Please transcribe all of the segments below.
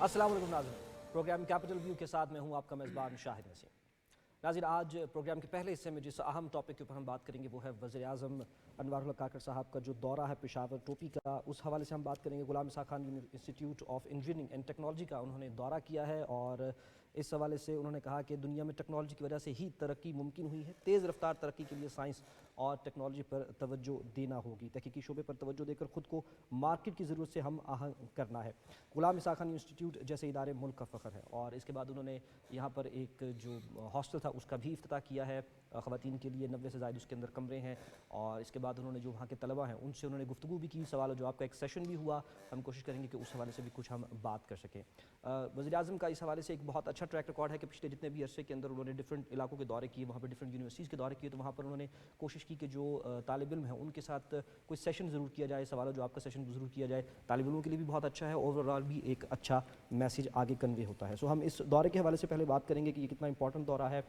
السلام علیکم ناظرین، پروگرام کیپٹل ویو کے ساتھ میں ہوں آپ کا میزبان شاہد نسیم۔ ناظرین، آج پروگرام کے پہلے حصے میں جس اہم ٹاپک کے اوپر ہم بات کریں گے وہ ہے وزیر اعظم انوار الحق کاکڑ صاحب کا جو دورہ ہے پشاور ٹوپی کا، اس حوالے سے ہم بات کریں گے۔ Ghulam Ishaq Khan Institute of Engineering and Technology کا انہوں نے دورہ کیا ہے اور اس حوالے سے انہوں نے کہا کہ دنیا میں ٹیکنالوجی کی وجہ سے ہی ترقی ممکن ہوئی ہے، تیز رفتار ترقی کے لیے سائنس اور ٹیکنالوجی پر توجہ دینا ہوگی، تحقیقی شعبے پر توجہ دے کر خود کو مارکیٹ کی ضرورت سے ہم آہنگ کرنا ہے۔ غلام اسحاق خان انسٹیٹیوٹ جیسے ادارے ملک کا فخر ہے، اور اس کے بعد انہوں نے یہاں پر ایک جو ہاسٹل تھا اس کا بھی افتتاح کیا ہے خواتین کے لیے، 90 سے زائد اس کے اندر کمرے ہیں، اور اس کے بعد انہوں نے جو وہاں کے طلبہ ہیں ان سے انہوں نے گفتگو بھی کی، سوال و جواب کا ایک سیشن بھی ہوا، ہم کوشش کریں گے کہ اس حوالے سے بھی کچھ ہم بات کر سکیں۔ وزیر اعظم کا اس حوالے سے ایک بہت اچھا ٹریک ریکارڈ ہے کہ پچھلے جتنے بھی عرصے کے اندر انہوں نے ڈفرینٹ علاقوں کے دورے کیے، وہاں پر ڈفرینٹ یونیورسٹیز کے دورے کیے، تو وہاں پر انہوں نے کوشش کی کہ جو طالب علم ہیں ان کے ساتھ کوئی سیشن ضرور کیا جائے، سوال و جواب کا سیشن ضرور کیا جائے، طالب علموں کے لیے بھی بہت اچھا ہے، اوور آل بھی ایک اچھا میسیج آگے کنوے ہوتا ہے۔ سو ہم اس دورے کے حوالے سے پہلے بات کریں گے کہ یہ کتنا امپورٹنٹ دورہ ہے۔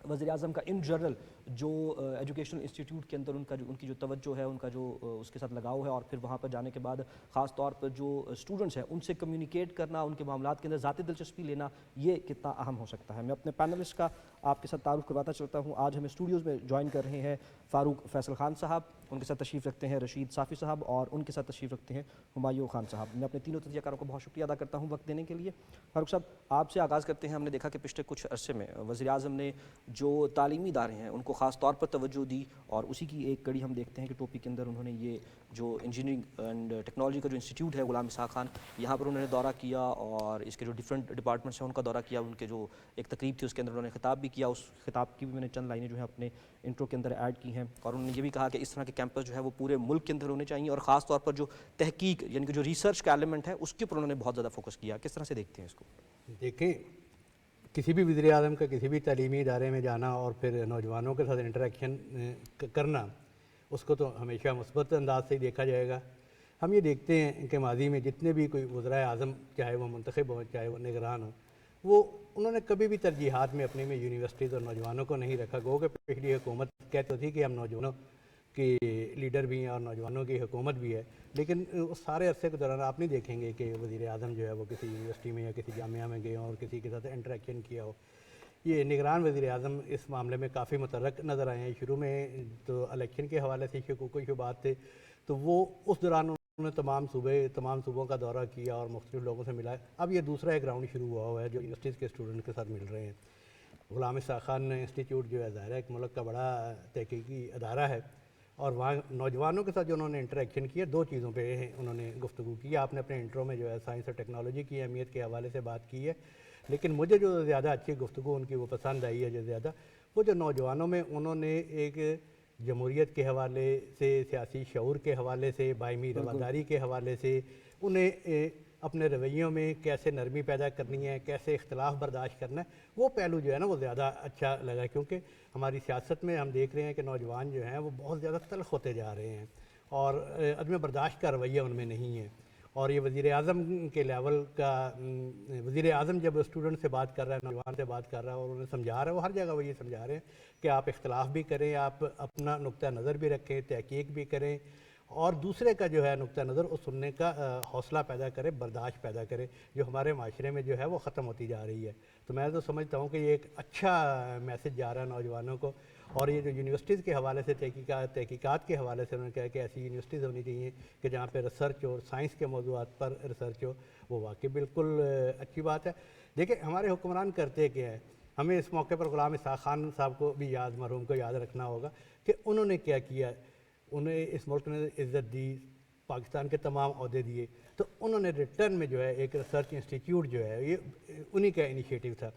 وزیر اعظم کا ان جنرل جو ایجوکیشنل انسٹیٹیوٹ کے اندر ان کی جو توجہ ہے، ان کا جو اس کے ساتھ لگاؤ ہے، اور پھر وہاں پر جانے کے بعد خاص طور پر جو اسٹوڈنٹس ہیں ان سے کمیونیکیٹ کرنا، ان کے معاملات کے اندر ذاتی دلچسپی لینا، یہ کتنا اہم ہو سکتا ہے۔ میں اپنے پینلسٹ کا آپ کے ساتھ تعارف کرواتا چلتا ہوں۔ آج ہمیں اسٹوڈیوز میں جوائن کر رہے ہیں فاروق فیصل خان صاحب، ان کے ساتھ تشریف رکھتے ہیں رشید صافی صاحب، اور ان کے ساتھ تشریف رکھتے ہیں ہمایوں خان صاحب۔ میں اپنے تینوں تجزیہ کاروں کو بہت شکریہ ادا کرتا ہوں وقت دینے کے لیے۔ فاروق صاحب، آپ سے آغاز کرتے ہیں۔ ہم نے دیکھا کہ پچھلے کچھ عرصے میں وزیر اعظم نے جو تعلیمی ادارے ہیں ان کو خاص طور پر توجہ دی، اور اسی کی ایک کڑی ہم دیکھتے ہیں کہ ٹوپی کے اندر انہوں نے یہ جو انجینئرنگ اینڈ ٹیکنالوجی کا جو انسٹیٹیوٹ ہے غلام اسحاق خان، یہاں پر انہوں نے دورہ کیا، اور اس کے جو ڈفرینٹ ڈپارٹمنٹس ہیں ان کا دورہ کیا، ان کے جو ایک تقریب تھی اس کے اندر انہوں نے خطاب بھی کیا، اس خطاب کی بھی میں نے چند لائنیں جو ہیں اپنے انٹرو کے اندر ایڈ کی ہیں، اور انہوں نے یہ بھی کہا کہ اس طرح کے کیمپس جو ہے وہ پورے ملک کے اندر ہونے چاہیے، اور خاص طور پر جو تحقیق یعنی کہ جو ریسرچ کا ایلیمنٹ ہے اس کے اوپر انہوں نے بہت زیادہ فوکس کیا۔ کس طرح سے دیکھتے ہیں اس کو؟ دیکھیں، کسی بھی وزیر اعظم کا کسی بھی تعلیمی ادارے میں جانا اور پھر نوجوانوں کے ساتھ انٹریکشن کرنا، اس کو تو ہمیشہ مثبت انداز سے ہی دیکھا جائے گا۔ ہم یہ دیکھتے ہیں کہ ماضی میں جتنے بھی کوئی وزرائے اعظم، چاہے وہ منتخب ہوں چاہے وہ نگران ہوں، وہ انہوں نے کبھی بھی ترجیحات میں اپنی میں یونیورسٹیز اور نوجوانوں کو نہیں رکھا۔ گو کہ پچھلی حکومت کہتی تھی کہ ہم نوجوانوں کی لیڈر بھی ہیں اور نوجوانوں کی حکومت بھی ہے، لیکن اس سارے عرصے کے دوران آپ نہیں دیکھیں گے کہ وزیر اعظم جو ہے وہ کسی یونیورسٹی میں یا کسی جامعہ میں گئے ہوں اور کسی کے ساتھ انٹریکشن کیا ہو۔ یہ نگران وزیر اعظم اس معاملے میں کافی متحرک نظر آئے ہیں۔ شروع میں تو الیکشن کے حوالے سے شکوک و شبہات تھے، تو وہ اس دوران انہوں نے تمام صوبوں کا دورہ کیا اور مختلف لوگوں سے ملا ہے۔ اب یہ دوسرا ایک راؤنڈ شروع ہوا ہے جو یونیورسٹیز کے اسٹوڈنٹ کے ساتھ مل رہے ہیں۔ غلام اسحاق خان انسٹیٹیوٹ جو ہے ظاہر ہے ایک ملک کا بڑا تحقیقی ادارہ ہے، اور وہاں نوجوانوں کے ساتھ جو انہوں نے انٹریکشن کیا، دو چیزوں پہ انہوں نے گفتگو کی۔ آپ نے اپنے انٹرو میں جو ہے سائنس اور ٹیکنالوجی کی اہمیت کے حوالے سے بات کی ہے، لیکن مجھے جو زیادہ اچھی گفتگو ان کی وہ پسند آئی ہے جو زیادہ، وہ جو نوجوانوں میں انہوں نے ایک جمہوریت کے حوالے سے، سیاسی شعور کے حوالے سے، باہمی رواداری کے حوالے سے، انہیں اپنے رویوں میں کیسے نرمی پیدا کرنی ہے، کیسے اختلاف برداشت کرنا ہے، وہ پہلو جو ہے نا وہ زیادہ اچھا لگا، کیونکہ ہماری سیاست میں ہم دیکھ رہے ہیں کہ نوجوان جو ہیں وہ بہت زیادہ تلخ ہوتے جا رہے ہیں، اور عدم برداشت کا رویہ ان میں نہیں ہے۔ اور یہ وزیر اعظم کے لیول کا، وزیر اعظم جب اسٹوڈنٹ سے بات کر رہا ہے، نوجوان سے بات کر رہا ہے اور انہیں سمجھا رہا ہے، وہ ہر جگہ وہ یہ سمجھا رہے ہیں کہ آپ اختلاف بھی کریں، آپ اپنا نقطہ نظر بھی رکھیں، تحقیق بھی کریں، اور دوسرے کا جو ہے نقطہ نظر اس سننے کا حوصلہ پیدا کرے، برداشت پیدا کرے، جو ہمارے معاشرے میں جو ہے وہ ختم ہوتی جا رہی ہے۔ تو میں تو سمجھتا ہوں کہ یہ ایک اچھا میسج جا رہا ہے نوجوانوں کو۔ اور یہ جو یونیورسٹیز کے حوالے سے تحقیقات کے حوالے سے انہوں نے کہا کہ ایسی یونیورسٹیز ہونی چاہیے کہ جہاں پہ ریسرچ اور سائنس کے موضوعات پر ریسرچ ہو، وہ واقعی بالکل اچھی بات ہے۔ دیکھیں، ہمارے حکمران کرتے کیا ہے، ہمیں اس موقع پر غلام اسحاق خان صاحب کو بھی مرحوم کو یاد رکھنا ہوگا کہ انہوں نے کیا کیا۔ انہیں اس ملک نے عزت دی، پاکستان کے تمام عہدے دیے، تو انہوں نے ریٹرن میں جو ہے ایک ریسرچ انسٹیٹیوٹ جو ہے یہ انہی کا انیشیٹو تھا۔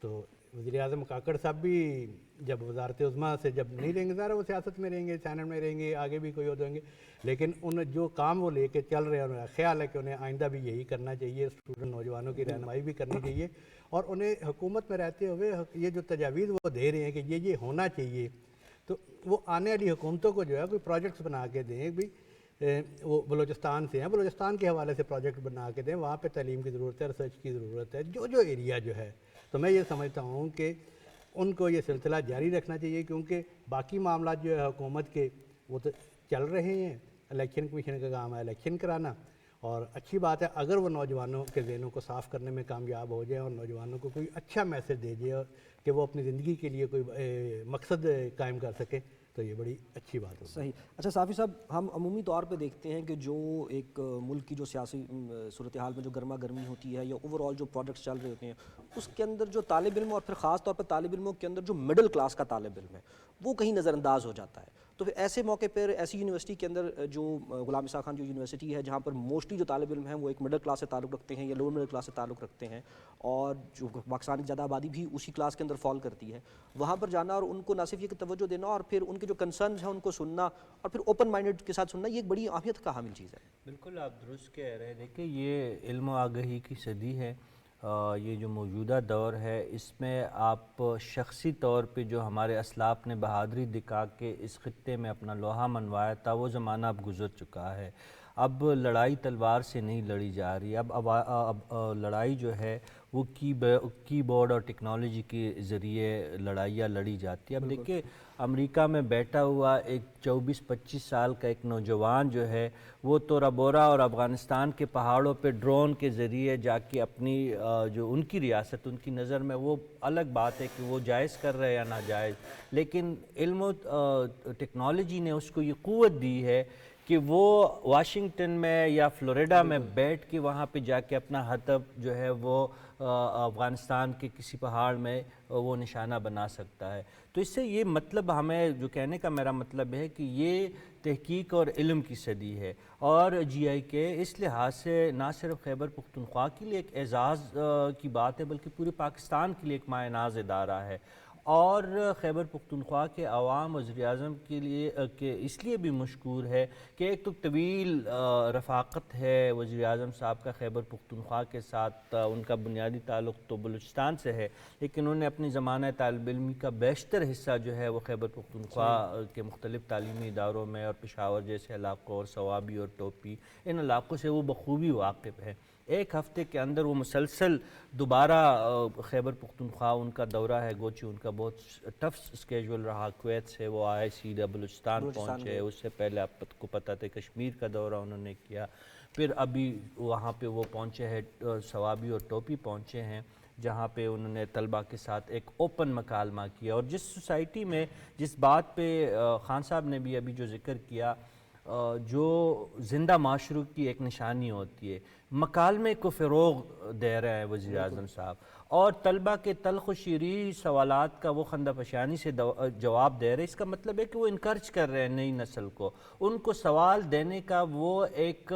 تو وزیر اعظم کاکڑ صاحب بھی جب وزارت عظمیٰ سے جب نہیں رہیں گے، ظاہر وہ سیاست میں رہیں گے، سینٹ میں رہیں گے، آگے بھی کوئی عہدے ہوں گے، لیکن انہیں جو کام وہ لے کے چل رہے ہیں، انہیں خیال ہے کہ انہیں آئندہ بھی یہی کرنا چاہیے، اسٹوڈنٹ نوجوانوں کی رہنمائی بھی کرنی چاہیے، اور انہیں حکومت میں رہتے ہوئے یہ جو تجاویز وہ دے رہے ہیں کہ یہ ہونا چاہیے، تو وہ آنے والی حکومتوں کو جو ہے کوئی پروجیکٹس بنا کے دیں بھی۔ وہ بلوچستان سے ہیں، بلوچستان کے حوالے سے پروجیکٹ بنا کے دیں، وہاں پہ تعلیم کی ضرورت ہے، ریسرچ کی ضرورت ہے، جو ایریا جو ہے۔ تو میں یہ سمجھتا ہوں کہ ان کو یہ سلسلہ جاری رکھنا چاہیے، کیونکہ باقی معاملات جو ہے حکومت کے وہ تو چل رہے ہیں، الیکشن کمیشن کا کام ہے الیکشن کرانا، اور اچھی بات ہے اگر وہ نوجوانوں کے ذہنوں کو صاف کرنے میں کامیاب ہو جائے اور نوجوانوں کو کوئی اچھا میسج دے جائے کہ وہ اپنی زندگی کے لیے کوئی مقصد قائم کر سکے تو یہ بڑی اچھی بات ہوگی. صحیح. اچھا صافی صاحب، ہم عمومی طور پہ دیکھتے ہیں کہ جو ایک ملک کی جو سیاسی صورتحال میں جو گرما گرمی ہوتی ہے یا اوور آل جو پروجیکٹس چل رہے ہوتے ہیں اس کے اندر جو طالب علم اور پھر خاص طور پر طالب علموں کے اندر جو مڈل کلاس کا طالب علم ہے وہ کہیں نظر انداز ہو جاتا ہے. تو پھر ایسے موقع پر ایسی یونیورسٹی کے اندر جو غلام اسحاق خان جو یونیورسٹی ہے جہاں پر موسٹلی جو طالب علم ہیں وہ ایک مڈل کلاس سے تعلق رکھتے ہیں یا لوور مڈل کلاس سے تعلق رکھتے ہیں اور جو پاکستان کی زیادہ آبادی بھی اسی کلاس کے اندر فال کرتی ہے، وہاں پر جانا اور ان کو نہ صرف یہ کہ توجہ دینا اور پھر ان کے جو کنسرنز ہیں ان کو سننا اور پھر اوپن مائنڈڈ کے ساتھ سننا، یہ ایک بڑی اہمیت کا حامل چیز ہے. بالکل آپ درست کہہ رہے ہیں. دیکھیں یہ علم و آگہی کی صدی ہے. یہ جو موجودہ دور ہے اس میں آپ شخصی طور پہ جو ہمارے اسلاف نے بہادری دکھا کے اس خطے میں اپنا لوہا منوایا تھا وہ زمانہ اب گزر چکا ہے. اب لڑائی تلوار سے نہیں لڑی جا رہی. اب لڑائی جو ہے وہ کی بورڈ اور ٹیکنالوجی کے ذریعے لڑائیاں لڑی جاتی ہے. اب دیکھیں امریکہ میں بیٹھا ہوا ایک 24-25 سال کا ایک نوجوان جو ہے وہ تورا بورا اور افغانستان کے پہاڑوں پہ ڈرون کے ذریعے جا کے اپنی جو ان کی ریاست ان کی نظر میں وہ الگ بات ہے کہ وہ جائز کر رہے یا ناجائز، لیکن علم و ٹیکنالوجی نے اس کو یہ قوت دی ہے کہ وہ واشنگٹن میں یا فلوریڈا میں بیٹھ کے وہاں پہ جا کے اپنا ہدف جو ہے وہ افغانستان کے کسی پہاڑ میں وہ نشانہ بنا سکتا ہے. تو اس سے یہ مطلب ہمیں جو کہنے کا میرا مطلب ہے کہ یہ تحقیق اور علم کی صدی ہے اور جی آئی کے اس لحاظ سے نہ صرف خیبر پختونخوا کے لیے ایک اعزاز کی بات ہے بلکہ پورے پاکستان کے لیے ایک مایہ ناز ادارہ ہے. اور خیبر پختونخوا کے عوام وزیر اعظم کے لیے کہ اس لیے بھی مشکور ہے کہ ایک تو طویل رفاقت ہے وزیر اعظم صاحب کا خیبر پختونخوا کے ساتھ. ان کا بنیادی تعلق تو بلوچستان سے ہے لیکن انہوں نے اپنی زمانہ طالب علمی کا بیشتر حصہ جو ہے وہ خیبر پختونخوا کے مختلف تعلیمی اداروں میں اور پشاور جیسے علاقوں اور صوابی اور ٹوپی ان علاقوں سے وہ بخوبی واقف ہے. ایک ہفتے کے اندر وہ مسلسل دوبارہ خیبر پختونخوا ان کا دورہ ہے، گوچہ ان کا بہت ٹف اسکیجول رہا. کویت سے وہ آئے سیدھا بلوچستان پہنچے، اس سے پہلے آپ کو پتہ تھا کشمیر کا دورہ انہوں نے کیا، پھر ابھی وہاں پہ وہ پہنچے ہیں صوابی اور ٹوپی پہنچے ہیں جہاں پہ انہوں نے طلبہ کے ساتھ ایک اوپن مکالمہ کیا. اور جس سوسائٹی میں جس بات پہ خان صاحب نے بھی ابھی جو ذکر کیا جو زندہ معاشروں کی ایک نشانی ہوتی ہے، مکالمے کو فروغ دے رہے ہیں وزیر اعظم صاحب اور طلبہ کے تلخ و شیریں سوالات کا وہ خندہ فشانی سے جواب دے رہے ہیں. اس کا مطلب ہے کہ وہ انکرج کر رہے ہیں نئی نسل کو، ان کو سوال دینے کا وہ ایک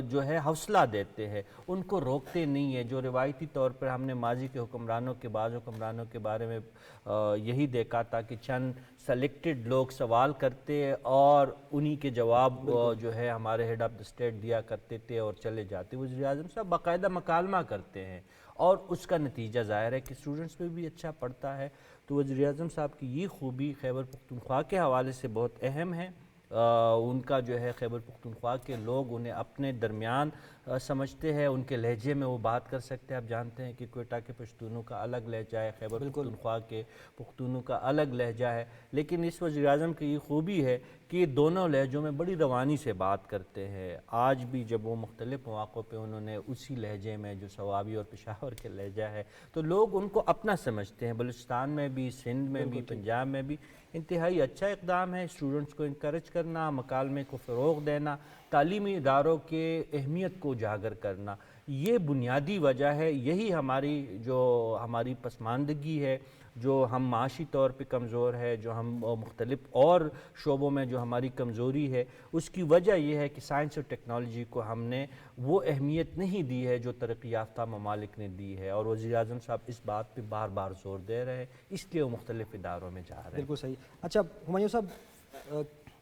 جو ہے حوصلہ دیتے ہیں، ان کو روکتے نہیں ہیں. جو روایتی طور پر ہم نے ماضی کے حکمرانوں کے بعض حکمرانوں کے بارے میں یہی دیکھا تھا کہ چند سلیکٹڈ لوگ سوال کرتے اور انہی کے جواب جو ہے ہمارے ہیڈ آف دی اسٹیٹ دیا کرتے تھے اور چلے جاتے. وزیر اعظم صاحب باقاعدہ مکالمہ کرتے ہیں اور اس کا نتیجہ ظاہر ہے کہ اسٹوڈنٹس پہ بھی اچھا پڑتا ہے. تو وزیر اعظم صاحب کی یہ خوبی خیبر پختونخوا کے حوالے سے بہت اہم ہے. ان کا جو ہے خیبر پختونخوا کے لوگ انہیں اپنے درمیان سمجھتے ہیں، ان کے لہجے میں وہ بات کر سکتے ہیں. آپ جانتے ہیں کہ کوئٹہ کے پشتونوں کا الگ لہجہ ہے، خیبر پختونخوا کے پختونوں کا الگ لہجہ ہے، لیکن اس وزیر اعظم کی یہ خوبی ہے کہ یہ دونوں لہجوں میں بڑی روانی سے بات کرتے ہیں. آج بھی جب وہ مختلف مواقع پہ انہوں نے اسی لہجے میں جو صوابی اور پشاور کے لہجہ ہے تو لوگ ان کو اپنا سمجھتے ہیں. بلوچستان میں بھی، سندھ میں بھی، پنجاب میں بھی انتہائی اچھا اقدام ہے. اسٹوڈنٹس کو انکریج کرنا، مکالمے کو فروغ دینا، تعلیمی اداروں کے اہمیت کو اجاگر کرنا، یہ بنیادی وجہ ہے. یہی ہماری پسماندگی ہے، جو ہم معاشی طور پہ کمزور ہے، جو ہم مختلف اور شعبوں میں جو ہماری کمزوری ہے، اس کی وجہ یہ ہے کہ سائنس اور ٹیکنالوجی کو ہم نے وہ اہمیت نہیں دی ہے جو ترقی یافتہ ممالک نے دی ہے. اور وزیر اعظم صاحب اس بات پہ بار بار زور دے رہے ہیں، اس لیے وہ مختلف اداروں میں جا رہے ہیں. بالکل صحیح. اچھا ہمایوں صاحب،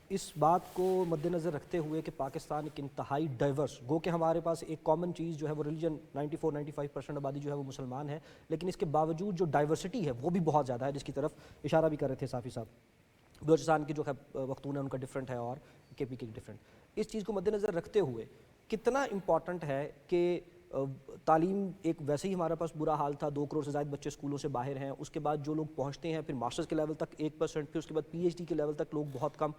اس بات کو مد نظر رکھتے ہوئے کہ پاکستان ایک انتہائی ڈائیورس، گو کہ ہمارے پاس ایک کامن چیز جو ہے وہ ریلیجن 94-95% آبادی جو ہے وہ مسلمان ہے، لیکن اس کے باوجود جو ڈائیورسٹی ہے وہ بھی بہت زیادہ ہے، جس کی طرف اشارہ بھی کر رہے تھے صافی صاحب. بلوچستان کی جو ہے وختون ہے ان کا ڈیفرنٹ ہے اور کے پی کے ڈیفرنٹ. اس چیز کو مد نظر رکھتے ہوئے کتنا امپورٹنٹ ہے کہ تعلیم ایک ویسے ہی ہمارے پاس برا حال تھا، 2 کروڑ سے زائد بچے اسکولوں سے باہر ہیں، اس کے بعد جو لوگ پہنچتے ہیں پھر ماسٹرز کے لیول تک 1%، پھر اس کے بعد پی ایچ ڈی کے لیول تک لوگ بہت کم،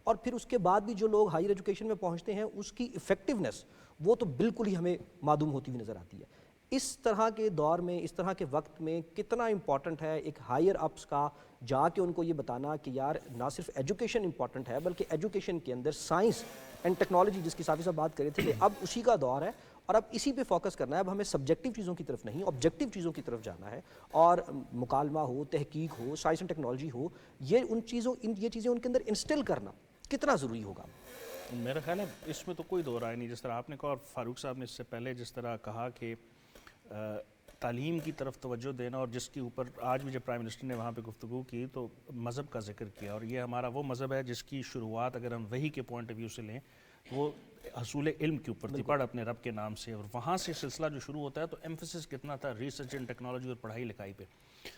اور پھر اس کے بعد بھی جو لوگ ہائر ایجوکیشن میں پہنچتے ہیں اس کی افیکٹونیس وہ تو بالکل ہی ہمیں معدوم ہوتی ہوئی نظر آتی ہے. اس طرح کے دور میں, اس طرح کے وقت میں کتنا امپورٹنٹ ہے ایک ہائر اپس کا جا کے ان کو یہ بتانا کہ یار نہ صرف ایجوکیشن امپورٹنٹ ہے بلکہ ایجوکیشن کے اندر سائنس اینڈ ٹیکنالوجی, جس کی صافی صاحب بات کر رہے تھے کہ اب اسی کا دور ہے اور اب اسی پہ فوکس کرنا ہے. اب ہمیں سبجیکٹیو چیزوں کی طرف نہیں, آبجیکٹیو چیزوں کی طرف جانا ہے, اور مکالمہ ہو, تحقیق ہو, سائنس اینڈ ٹیکنالوجی ہو, یہ چیزیں ان کے اندر انسٹل کرنا کتنا ضروری ہوگا. میرا خیال ہے اس میں تو کوئی دو رائے نہیں. جس طرح آپ نے کہا اور فاروق صاحب نے اس سے پہلے جس طرح کہا کہ تعلیم کی طرف توجہ دینا, اور جس کے اوپر آج بھی جب پرائم منسٹر نے وہاں پہ گفتگو کی تو مذہب کا ذکر کیا, اور یہ ہمارا وہ مذہب ہے جس کی شروعات اگر ہم وحی کے پوائنٹ آف ویو سے لیں وہ حصول علم کے اوپر تھی, پڑھ اپنے رب کے نام سے, اور وہاں سے سلسلہ جو شروع ہوتا ہے تو ایمفیسس کتنا تھا ریسرچ اینڈ ٹیکنالوجی اور پڑھائی لکھائی پہ.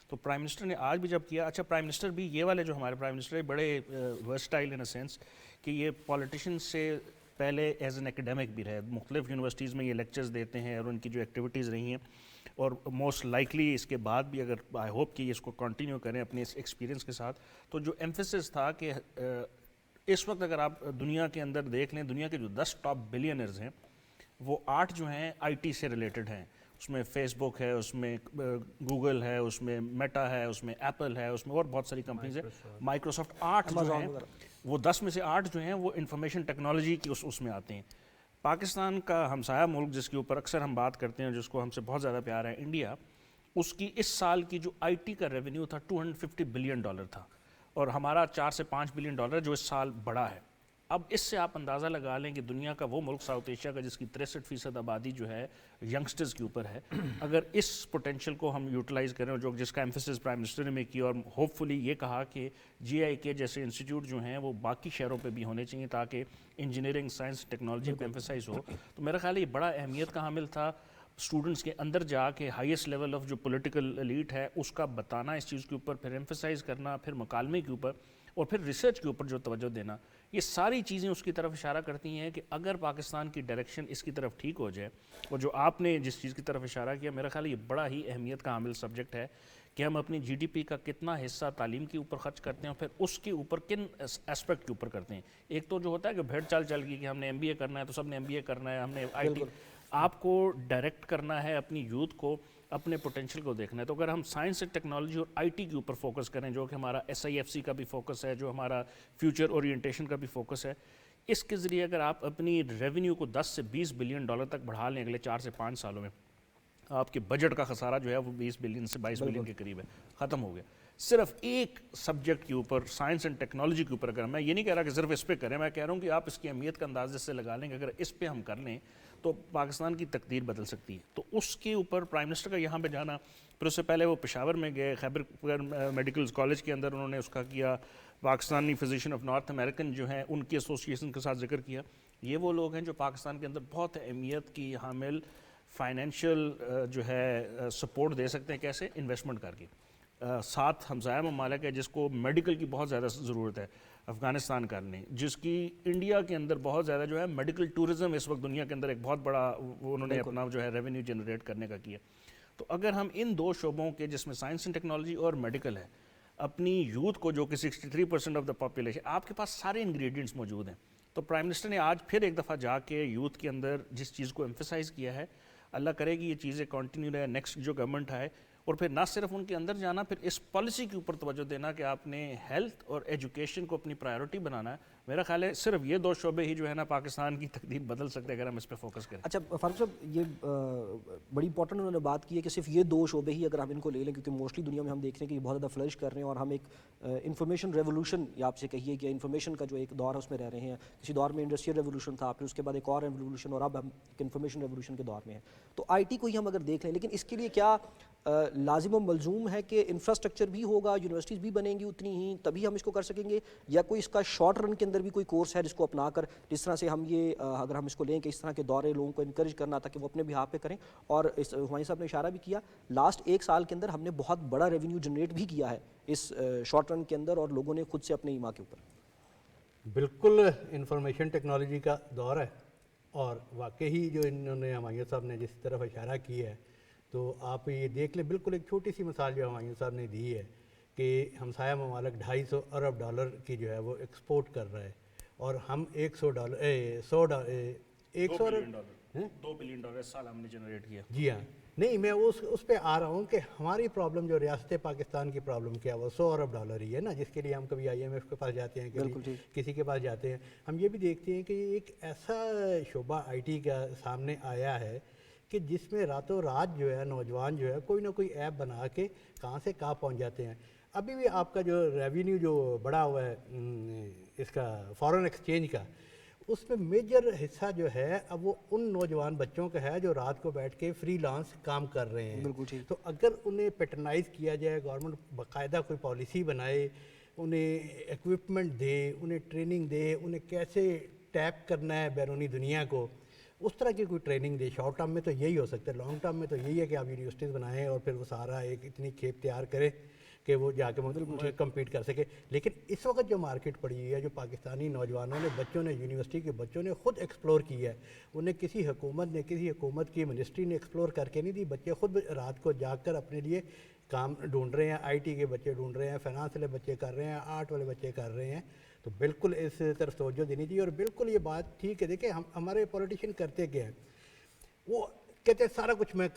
تو پرائم منسٹر نے آج بھی جب کیا, اچھا پرائم منسٹر بھی یہ والے جو ہمارے پرائم منسٹر بڑے ورسٹائل ان اے سینس کہ یہ پولیٹیشین سے پہلے ایز این ایکیڈیمک بھی رہے, مختلف یونیورسٹیز میں یہ لیکچرز دیتے ہیں اور ان کی جو ایکٹیویٹیز رہی ہیں, اور موسٹ لائکلی اس کے بعد بھی اگر آئی ہوپ کہ اس کو کنٹینیو کریں اپنے اس ایکسپیرینس کے ساتھ. تو جو ایمفیسس تھا کہ اس وقت اگر آپ دنیا کے اندر دیکھ لیں, دنیا کے جو 10 ٹاپ بلینئرز ہیں وہ 8 جو ہیں آئی ٹی سے ریلیٹڈ ہیں. اس میں فیس بک ہے, اس میں گوگل ہے, اس میں میٹا ہے, اس میں ایپل ہے, اس میں اور بہت ساری کمپنیز ہیں, مائکروسافٹ. 8 جو ہیں وہ 10 میں سے 8 جو ہیں وہ انفارمیشن ٹیکنالوجی کی اس میں آتے ہیں. پاکستان کا ہمسایہ ملک جس کے اوپر اکثر ہم بات کرتے ہیں, جس کو ہم سے بہت زیادہ پیار ہے, انڈیا, اس کی اس سال کی جو آئی ٹی کا ریونیو تھا $250 بلین تھا, اور ہمارا 4 سے 5 بلین ڈالر جو اس سال بڑا ہے. اب اس سے آپ اندازہ لگا لیں کہ دنیا کا وہ ملک ساؤتھ ایشیا کا جس کی 63% آبادی جو ہے ینگسٹرز کے اوپر ہے, اگر اس پوٹینشیل کو ہم یوٹیلائز کریں, جو جس کا ایمفیسس پرائم منسٹر نے کیا, اور ہوپ فلی یہ کہا کہ جی آئی کے جیسے انسٹیٹیوٹ جو ہیں وہ باقی شہروں پہ بھی ہونے چاہیے تاکہ انجینئرنگ سائنس ٹیکنالوجی پہ ایمفیسائز ہو, تو میرا خیال ہے یہ بڑا اہمیت کا حامل تھا. اسٹوڈنٹس کے اندر جا کے ہائیسٹ لیول آف جو پولیٹیکل ایلیٹ ہے اس کا بتانا اس چیز کے اوپر, پھر ایمفیسائز کرنا, پھر مکالمے کے اوپر, اور پھر ریسرچ کے اوپر جو توجہ دینا, یہ ساری چیزیں اس کی طرف اشارہ کرتی ہیں کہ اگر پاکستان کی ڈائریکشن اس کی طرف ٹھیک ہو جائے, اور جو آپ نے جس چیز کی طرف اشارہ کیا, میرا خیال ہے یہ بڑا ہی اہمیت کا حامل سبجیکٹ ہے کہ ہم اپنی جی ڈی پی کا کتنا حصہ تعلیم کے اوپر خرچ کرتے ہیں, اور پھر اس کے اوپر کن اسپیکٹ کے اوپر کرتے ہیں. ایک تو جو ہوتا ہے کہ بھیڑ چال گئی کہ ہم نے MBA کرنا ہے تو سب نے MBA کرنا ہے, ہم نے آئی ٹی, آپ کو ڈائریکٹ کرنا ہے اپنی یوتھ کو, اپنے پوٹینشیل کو دیکھنا ہے. تو اگر ہم سائنس اینڈ ٹیکنالوجی اور آئی ٹی کے اوپر فوکس کریں, جو کہ ہمارا SIFC کا بھی فوکس ہے, جو ہمارا فیوچر اورینٹیشن کا بھی فوکس ہے, اس کے ذریعے اگر آپ اپنی ریونیو کو 10 سے 20 بلین ڈالر تک بڑھا لیں اگلے 4 سے 5 سالوں میں, آپ کے بجٹ کا خسارہ جو ہے وہ 20 بلین سے 22 بلین کے قریب ہے, ختم ہو گیا. صرف ایک سبجیکٹ کے اوپر, سائنس اینڈ ٹیکنالوجی کے اوپر, اگر میں یہ نہیں کہہ رہا کہ صرف اس پہ کریں, میں کہہ رہا ہوں کہ آپ اس کی اہمیت کا انداز سے لگا لیں کہ اگر اس پہ ہم کر لیں تو پاکستان کی تقدیر بدل سکتی ہے. تو اس کے اوپر پرائم منسٹر کا یہاں پہ جانا, پھر اس سے پہلے وہ پشاور میں گئے, خیبر میڈیکل کالج کے اندر انہوں نے اس کا کیا, Pakistani physician of north American جو ہیں ان کی ایسوسیشن کے ساتھ ذکر کیا. یہ وہ لوگ ہیں جو پاکستان کے اندر بہت اہمیت کی حامل فائنینشیل جو ہے سپورٹ دے سکتے ہیں, کیسے, انویسٹمنٹ کر کے. 7 ہمسایہ ممالک ہے جس کو میڈیکل کی بہت زیادہ ضرورت ہے, افغانستان کر لیں, جس کی انڈیا کے اندر بہت زیادہ جو ہے میڈیکل ٹورزم اس وقت دنیا کے اندر ایک بہت بڑا انہوں نے اپنا جو ہے ریونیو جنریٹ کرنے کا کیا. تو اگر ہم ان 2 شعبوں کے جس میں سائنس اینڈ ٹیکنالوجی اور میڈیکل ہے, اپنی یوتھ کو جو کہ 63% آف دا پاپولیشن, آپ کے پاس سارے انگریڈینٹس موجود ہیں. تو پرائم منسٹر نے آج پھر ایک دفعہ جا کے یوتھ کے اندر جس چیز کو ایمفیسائز کیا ہے, اللہ کرے کہ یہ چیزیں کنٹینیو رہے, نیکسٹ جو گورنمنٹ آئے, اور پھر نہ صرف ان کے اندر جانا, پھر اس پالیسی کے اوپر توجہ دینا کہ آپ نے ہیلتھ اور ایجوکیشن کو اپنی پرائیورٹی بنانا ہے. میرا خیال ہے صرف یہ 2 شعبے ہی جو ہے نا پاکستان کی تقدیر بدل سکتے ہیں اگر ہم اس پہ فوکس کریں. اچھا فاروق صاحب, یہ بڑی امپورٹنٹ انہوں نے بات کی ہے کہ صرف یہ 2 شعبے ہی اگر ہم ان کو لے لیں, کیونکہ موسٹلی دنیا میں ہم دیکھ رہے ہیں کہ یہ بہت زیادہ فلرش کر رہے ہیں, اور ہم ایک انفارمیشن ریولوشن, یا آپ سے کہیے کہ انفارمیشن کا جو ایک دور ہے اس میں رہ رہے ہیں. کسی دور میں انڈسٹریل ریولوشن تھا, پھر اس کے بعد ایک اور ریولوشن, اور اب ہم ایک انفارمیشن ریولوشن کے دور میں ہیں. تو آئی ٹی کو ہی ہم اگر دیکھ لیں, لیکن اس کے لیے کیا لازم و ملزوم ہے کہ انفراسٹرکچر بھی ہوگا, یونیورسٹیز بھی بنیں گی اتنی ہی, تبھی ہم اس کو کر سکیں گے, یا کوئی اس کا شارٹ رن کے اندر بھی کوئی کورس ہے جس کو اپنا کر, جس طرح سے ہم یہ اگر ہم اس کو لیں کہ اس طرح کے دورے لوگوں کو انکریج کرنا تاکہ وہ اپنے بہاف پہ کریں. اور ہمایوں صاحب نے اشارہ بھی کیا, لاسٹ 1 سال کے اندر ہم نے بہت بڑا ریونیو جنریٹ بھی کیا ہے اس شارٹ رن کے اندر, اور لوگوں نے خود سے اپنے ایما کے اوپر. بالکل انفارمیشن ٹیکنالوجی کا دور ہے, اور واقعی جو انہوں نے ہمایوں صاحب نے جس طرف اشارہ کیا ہے, تو آپ یہ دیکھ لیں, بالکل ایک چھوٹی سی مثال جو ہمایوں صاحب نے دی ہے کہ ہمسایہ ممالک $250 ارب کی جو ہے وہ ایکسپورٹ کر رہا ہے, اور ہم $2 بلین اس سال ہم نے جنریٹ کیا. جی ہاں. نہیں میں اس پہ آ رہا ہوں کہ ہماری پرابلم جو ریاست پاکستان کی پرابلم کیا وہ $100 ارب ہی ہے نا, جس کے لیے ہم کبھی IMF کے پاس جاتے ہیں, کسی کے پاس جاتے ہیں. ہم یہ بھی دیکھتے ہیں کہ ایک ایسا شعبہ IT کا سامنے آیا ہے کہ جس میں راتوں رات جو ہے نوجوان جو ہے کوئی نہ کوئی ایپ بنا کے کہاں سے کہاں پہنچ جاتے ہیں. ابھی بھی آپ کا جو ریونیو جو بڑا ہوا ہے اس کا فارن ایکسچینج کا, اس میں میجر حصہ جو ہے اب وہ ان نوجوان بچوں کا ہے جو رات کو بیٹھ کے فری لانس کام کر رہے ہیں. تو اگر انہیں پیٹرنائز کیا جائے, گورنمنٹ باقاعدہ کوئی پالیسی بنائے, انہیں ایکوپمنٹ دے, انہیں ٹریننگ دے, انہیں کیسے ٹیپ کرنا ہے بیرونی دنیا کو, اس طرح کی کوئی ٹریننگ دے. شارٹ ٹرم میں تو یہی ہو سکتا ہے, لانگ ٹرم میں تو یہی ہے کہ آپ یونیورسٹیز بنائیں اور پھر وہ سارا ایک اتنی کھیپ تیار کریں کہ وہ جا کے کمپیٹ کر سکے. لیکن اس وقت جو مارکیٹ پڑی ہوئی ہے, جو پاکستانی نوجوانوں نے, بچوں نے, یونیورسٹی کے بچوں نے خود ایکسپلور کی ہے, انہیں کسی حکومت کی منسٹری نے ایکسپلور کر کے نہیں دی. بچے خود رات کو جاگ کر اپنے لیے کام ڈھونڈ رہے ہیں, IT کے بچے ڈھونڈ رہے ہیں, فائنانس والے بچے کر رہے ہیں, آرٹ والے بچے کر رہے ہیں. تو بالکل اس طرف توجہ دینی چاہیے. اور بالکل یہ بات ٹھیک ہے. دیکھیں ہمارے پولیٹیشین کرتے کیا ہیں, وہ کہتے ہیں سارا کچھ میں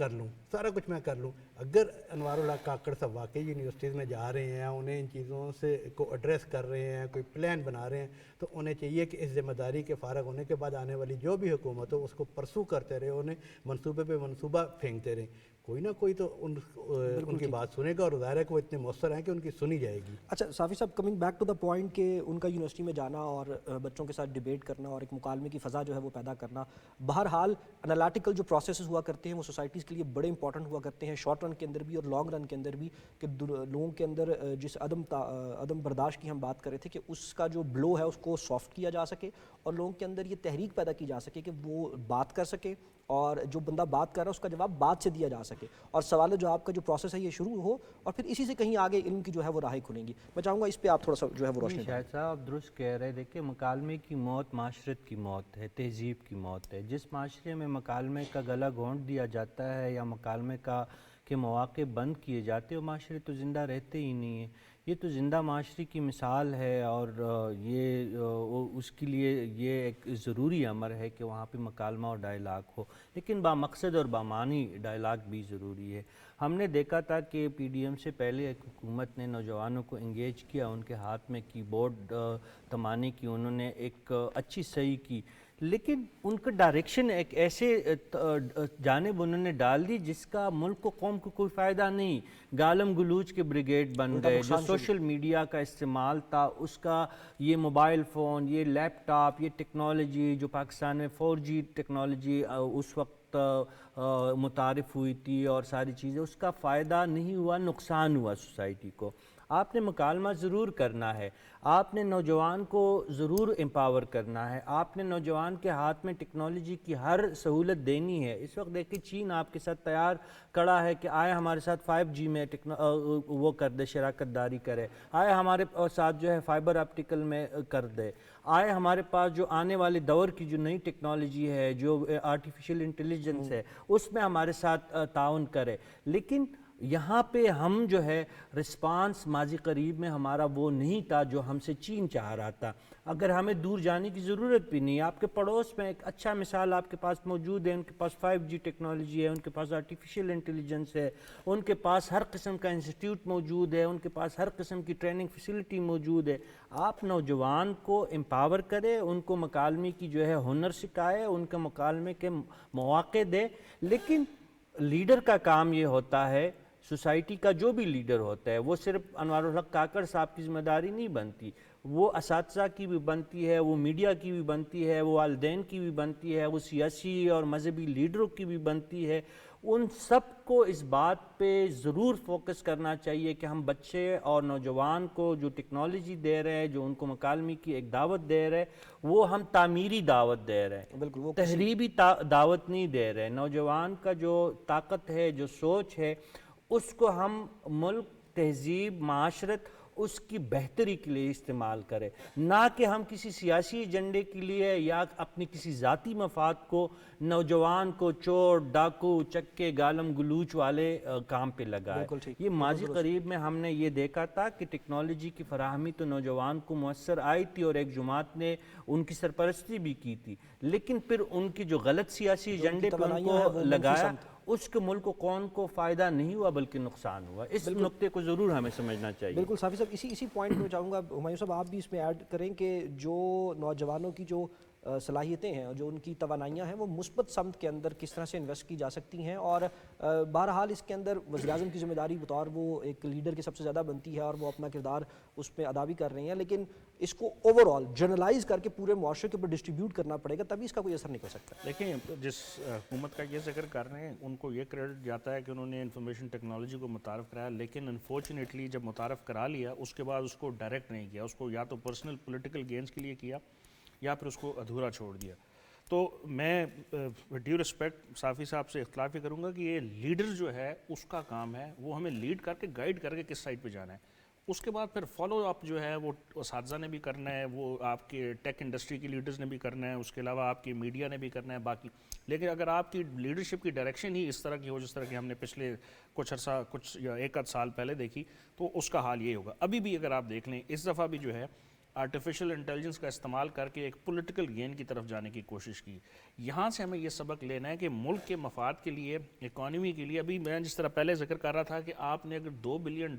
کر لوں. اگر انوار اللہ کاکڑ صاحب واقعی یونیورسٹیز میں جا رہے ہیں, انہیں ان چیزوں سے کو ایڈریس کر رہے ہیں, کوئی پلان بنا رہے ہیں, تو انہیں چاہیے کہ اس ذمہ داری کے فارغ ہونے کے بعد آنے والی جو بھی حکومت ہو اس کو پرسو کرتے رہے, انہیں منصوبے پہ منصوبہ پھینکتے رہیں. کوئی نہ کوئی تو ان کی بات سنے گا, اور ظاہر ہے کہ وہ اتنے مؤثر ہیں کہ ان کی سنی جائے گی. اچھا صافی صاحب, coming back to the point کہ ان کا یونیورسٹی میں جانا اور بچوں کے ساتھ ڈیبیٹ کرنا اور ایک مکالمے کی فضا جو ہے وہ پیدا کرنا, بہرحال انالیٹیکل جو پروسیسز ہوا کرتے ہیں وہ سوسائٹیز کے لیے بڑے امپورٹنٹ ہوا کرتے ہیں, شارٹ رن کے اندر بھی اور لانگ رن کے اندر بھی, کہ لوگوں کے اندر جس عدم برداشت کی ہم بات کر رہے تھے کہ اس کا جو بلو ہے اس کو سافٹ کیا جا سکے, اور لوگوں کے اندر یہ تحریک پیدا کی جا سکے کہ وہ بات کر سکے, اور جو بندہ بات کر رہا ہے اس کا جواب بات سے دیا جا سکے, اور سوال جواب کا جو پروسیس ہے یہ شروع ہو, اور پھر اسی سے کہیں آگے علم کی جو ہے وہ راہیں کھلیں گی. میں چاہوں گا اس پہ آپ تھوڑا سا جو ہے وہ روشنی ڈالیں. شاہد صاحب درست کہہ رہے, دیکھیں مکالمے کی موت معاشرت کی موت ہے, تہذیب کی موت ہے. جس معاشرے میں مکالمے کا گلا گھونٹ دیا جاتا ہے یا مکالمے کے مواقع بند کیے جاتے ہیں, وہ معاشرے تو زندہ رہتے ہی نہیں ہیں. یہ تو زندہ معاشرے کی مثال ہے, اور یہ اس کے لیے یہ ایک ضروری امر ہے کہ وہاں پہ مکالمہ اور ڈائلاگ ہو, لیکن بامقصد اور بامعنی ڈائلاگ بھی ضروری ہے. ہم نے دیکھا تھا کہ PDM سے پہلے ایک حکومت نے نوجوانوں کو انگیج کیا, ان کے ہاتھ میں کی بورڈ تھمانے کی انہوں نے ایک اچھی صحیح کی, لیکن ان کا ڈائریکشن ایک ایسے جانب انہوں نے ڈال دی جس کا ملک و قوم کو کوئی فائدہ نہیں. گالم گلوچ کے بریگیڈ بن گئے, جو سوشل میڈیا کا استعمال تھا اس کا, یہ موبائل فون, یہ لیپ ٹاپ, یہ ٹیکنالوجی جو پاکستان میں 4G ٹیکنالوجی اس وقت متعارف ہوئی تھی, اور ساری چیزیں, اس کا فائدہ نہیں ہوا, نقصان ہوا سوسائٹی کو. آپ نے مکالمہ ضرور کرنا ہے, آپ نے نوجوان کو ضرور امپاور کرنا ہے, آپ نے نوجوان کے ہاتھ میں ٹیکنالوجی کی ہر سہولت دینی ہے. اس وقت دیکھیں چین آپ کے ساتھ تیار کھڑا ہے کہ آئے ہمارے ساتھ 5G میں وہ کر دے, شراکت داری کرے, آئے ہمارے ساتھ جو ہے فائبر آپٹیکل میں کر دے, آئے ہمارے پاس جو آنے والے دور کی جو نئی ٹیکنالوجی ہے, جو آرٹیفیشل انٹیلیجنس ہے, اس میں ہمارے ساتھ تعاون کرے. لیکن یہاں پہ ہم جو ہے رسپانس ماضی قریب میں ہمارا وہ نہیں تھا جو ہم سے چین چاہ رہا تھا. اگر ہمیں دور جانے کی ضرورت بھی نہیں, آپ کے پڑوس میں ایک اچھا مثال آپ کے پاس موجود ہے, ان کے پاس 5G ٹیکنالوجی ہے, ان کے پاس آرٹیفیشل انٹیلیجنس ہے, ان کے پاس ہر قسم کا انسٹیٹیوٹ موجود ہے, ان کے پاس ہر قسم کی ٹریننگ فیسلٹی موجود ہے. آپ نوجوان کو امپاور کرے, ان کو مکالمے کی جو ہے ہنر سکھائے, ان کے مکالمے کے مواقع دے. لیکن لیڈر کا کام یہ ہوتا ہے, سوسائٹی کا جو بھی لیڈر ہوتا ہے, وہ صرف انوار الحق کاکڑ صاحب کی ذمہ داری نہیں بنتی, وہ اساتذہ کی بھی بنتی ہے, وہ میڈیا کی بھی بنتی ہے, وہ والدین کی بھی بنتی ہے, وہ سیاسی اور مذہبی لیڈروں کی بھی بنتی ہے. ان سب کو اس بات پہ ضرور فوکس کرنا چاہیے کہ ہم بچے اور نوجوان کو جو ٹیکنالوجی دے رہے ہیں, جو ان کو مکالمے کی ایک دعوت دے رہے ہیں, وہ ہم تعمیری دعوت دے رہے ہیں, بالکل وہ تحریبی دعوت نہیں دے رہے. نوجوان کا جو طاقت ہے, جو سوچ ہے, اس کو ہم ملک, تہذیب, معاشرت اس کی بہتری کے لیے استعمال کرے، نہ کہ ہم کسی سیاسی ایجنڈے کے لیے یا اپنی کسی ذاتی مفاد کو نوجوان کو چور ڈاکو چکے گالم گلوچ والے کام پہ لگائے۔ یہ ماضی قریب میں ہم نے یہ دیکھا تھا کہ ٹیکنالوجی کی فراہمی تو نوجوان کو مؤثر آئی تھی اور ایک جماعت نے ان کی سرپرستی بھی کی تھی، لیکن پھر ان کی جو غلط سیاسی ایجنڈے پہ ان کو لگایا اس کے ملک کو قوم کو فائدہ نہیں ہوا بلکہ نقصان ہوا۔ اس نقطے کو ضرور ہمیں سمجھنا چاہیے۔ بالکل صافی صاحب، اسی پوائنٹ میں چاہوں گا ہمایوں صاحب آپ بھی اس میں ایڈ کریں کہ جو نوجوانوں کی جو صلاحیتیں ہیں، جو ان کی توانائیاں ہیں، وہ مثبت سمت کے اندر کس طرح سے انویسٹ کی جا سکتی ہیں، اور بہرحال اس کے اندر وزیر اعظم کی ذمہ داری بطور وہ ایک لیڈر کے سب سے زیادہ بنتی ہے اور وہ اپنا کردار اس میں ادا بھی کر رہے ہیں، لیکن اس کو اوور آل جنرلائز کر کے پورے معاشرے کے اوپر ڈسٹریبیوٹ کرنا پڑے گا، تبھی اس کا کوئی اثر نکل سکتا ہے۔ دیکھیں، جس حکومت کا یہ ذکر کر رہے ہیں ان کو یہ کریڈٹ جاتا ہے کہ انہوں نے انفارمیشن ٹیکنالوجی کو متعارف کرایا، لیکن انفارچونیٹلی جب متعارف کرا لیا اس کے بعد اس کو ڈائریکٹ نہیں کیا، اس کو یا تو پرسنل پولیٹیکل گینز کے لیے کیا یا پھر اس کو ادھورا چھوڑ دیا۔ تو میں ڈیو رسپیکٹ صافی صاحب سے اختلاف ہی کروں گا کہ یہ لیڈر جو ہے اس کا کام ہے، وہ ہمیں لیڈ کر کے گائیڈ کر کے کس سائڈ پہ جانا ہے، اس کے بعد پھر فالو اپ جو ہے وہ اساتذہ نے بھی کرنا ہے، وہ آپ کے ٹیک انڈسٹری کی لیڈرز نے بھی کرنا ہے، اس کے علاوہ آپ کی میڈیا نے بھی کرنا ہے باقی۔ لیکن اگر آپ کی لیڈرشپ کی ڈائریکشن ہی اس طرح کی ہو جس طرح کی ہم نے پچھلے کچھ یا ایک آدھ سال پہلے دیکھی، تو اس کا حال یہ ہوگا۔ ابھی بھی اگر آپ دیکھ لیں اس دفعہ بھی جو ہے آرٹیفیشل انٹیلیجنس کا استعمال کر کے ایک پولیٹیکل گین کی طرف جانے کی کوشش کی۔ یہاں سے ہمیں یہ سبق لینا ہے کہ ملک کے مفاد کے لیے، اکانومی کے لیے، ابھی میں جس طرح پہلے ذکر کر رہا تھا کہ آپ نے اگر $2 بلین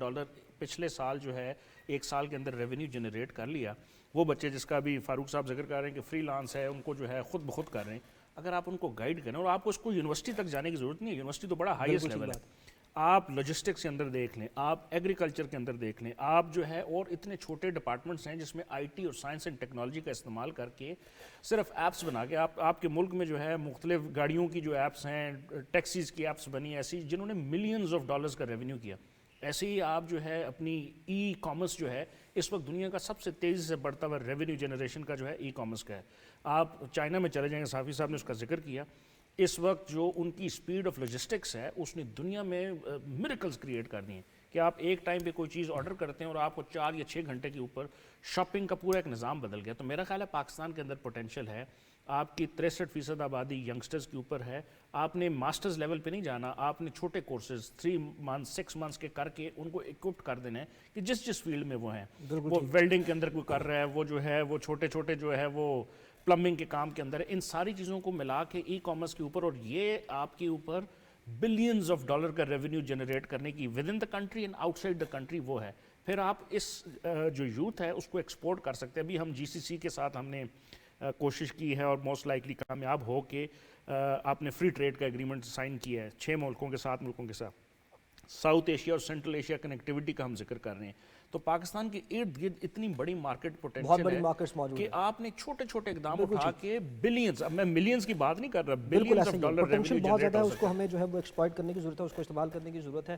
پچھلے سال جو ہے ایک سال کے اندر ریونیو جنریٹ کر لیا، وہ بچے جس کا بھی فاروق صاحب ذکر کر رہے ہیں کہ فری لانس ہے، ان کو جو ہے خود بخود کر رہے ہیں، اگر آپ ان کو گائیڈ کریں، اور آپ کو اس کو یونیورسٹی تک جانے کی ضرورت نہیں ہے، یونیورسٹی تو بڑا ہائیسٹ لیول ہے، آپ لاجسٹکس کے اندر دیکھ لیں، آپ ایگریکلچر کے اندر دیکھ لیں، آپ جو ہے اور اتنے چھوٹے ڈپارٹمنٹس ہیں جس میں آئی ٹی اور سائنس اینڈ ٹیکنالوجی کا استعمال کر کے صرف ایپس بنا کے آپ کے ملک میں جو ہے مختلف گاڑیوں کی جو ایپس ہیں، ٹیکسیز کی ایپس بنی ایسی جنہوں نے ملینز آف ڈالرز کا ریونیو کیا۔ ایسے ہی آپ جو ہے اپنی ای کامرس جو ہے اس وقت دنیا کا سب سے تیزی سے بڑھتا ہوا ریونیو جنریشن کا جو ہے ای کامرس کا ہے۔ آپ چائنا میں چلے جائیں گے، صافی صاحب نے اس کا ذکر کیا، اس وقت جو ان کی سپیڈ آف لاجسٹکس ہے اس نے دنیا میں میریکلز کریٹ کر دی ہیں کہ آپ ایک ٹائم پہ کوئی چیز آرڈر کرتے ہیں اور آپ کو 4 یا 6 گھنٹے کے اوپر شاپنگ کا پورا ایک نظام بدل گیا۔ تو میرا خیال ہے پاکستان کے اندر پوٹینشیل ہے، آپ کی 63% آبادی ینگسٹرز کے اوپر ہے، آپ نے ماسٹرز لیول پہ نہیں جانا، آپ نے چھوٹے کورسز 3 months 6 months کے کر کے ان کو اکوپڈ کر دینا ہے کہ جس فیلڈ میں وہ ہیں، وہ ویلڈنگ کے اندر کوئی کر رہا ہے، وہ جو ہے وہ چھوٹے جو ہے وہ پلمبنگ کے کام کے اندر، ان ساری چیزوں کو ملا کے ای کامرس کے اوپر، اور یہ آپ کے اوپر بلینز آف ڈالر کا ریونیو جنریٹ کرنے کی with in the country and out side the country وہ ہے۔ پھر آپ اس جو یوتھ ہے اس کو ایکسپورٹ کر سکتے ہیں۔ ابھی ہم GCC کے ساتھ ہم نے کوشش کی ہے اور موسٹ لائکلی کامیاب ہو کے آپ نے فری ٹریڈ کا ایگریمنٹ سائن کیا ہے 6 ملکوں کے ساتھ ساؤتھ ایشیا اور سینٹرل ایشیا کنیکٹیوٹی کا ہم ذکر کر رہے ہیں۔ تو پاکستان کے ارد گرد اتنی بڑی مارکیٹ پوٹینشیل ہے کہ آپ نے چھوٹے اقدام اٹھا کے بلینز، اب میں ملینز کی بات نہیں کر رہا، بلینز آف ڈالر ریونیو بہت زیادہ ہے، اس کو ہمیں جو ہے وہ ایکسپلائٹ کرنے کی ضرورت ہے، اس کو استعمال کرنے کی ضرورت ہے۔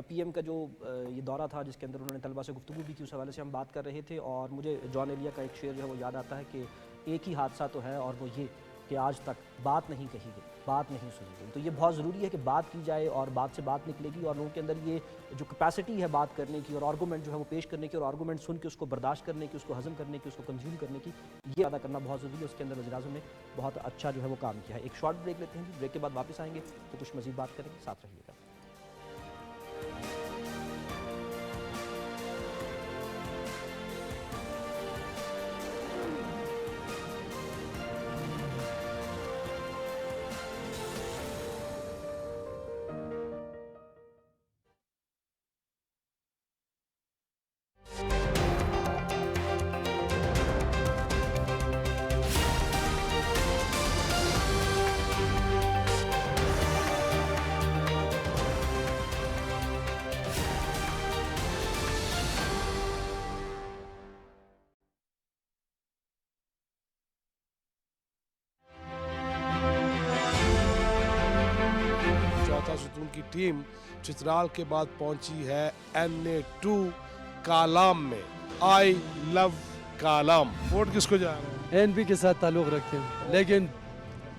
PM کا جو یہ دورہ تھا جس کے اندر انہوں نے طلبہ سے گفتگو بھی کی، اس حوالے سے ہم بات کر رہے تھے، اور مجھے جان ایلیا کا ایک شعر جو ہے وہ یاد آتا ہے کہ ایک ہی حادثہ تو ہے اور وہ یہ کہ آج تک بات نہیں کہی گئی، بات نہیں سنی گئی۔ تو یہ بہت ضروری ہے کہ بات کی جائے اور بات سے بات نکلے گی، اور لوگوں کے اندر یہ جو کیپیسٹی ہے بات کرنے کی اور آرگومنٹ جو ہے وہ پیش کرنے کی، اور آرگومنٹ سن کے اس کو برداشت کرنے کی، اس کو ہضم کرنے کی، اس کو کنزیوم کرنے کی، یہ ادا کرنا بہت ضروری ہے۔ اس کے اندر وزیر اعظم نے بہت اچھا جو ہے وہ کام کیا ہے۔ ایک شارٹ بریک لیتے ہیں جی، بریک کے بعد واپس آئیں گے تو کچھ مزید بات کریں گے، ساتھ رہیے گا۔ ستون کی ٹیم چترال کے بعد پہنچی ہے NA2 کالام میں۔ آئی لو کالام۔ ووٹ کس کو جا رہے ہیں؟ NP کے ساتھ تعلق رکھتے ہیں، لیکن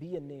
BNA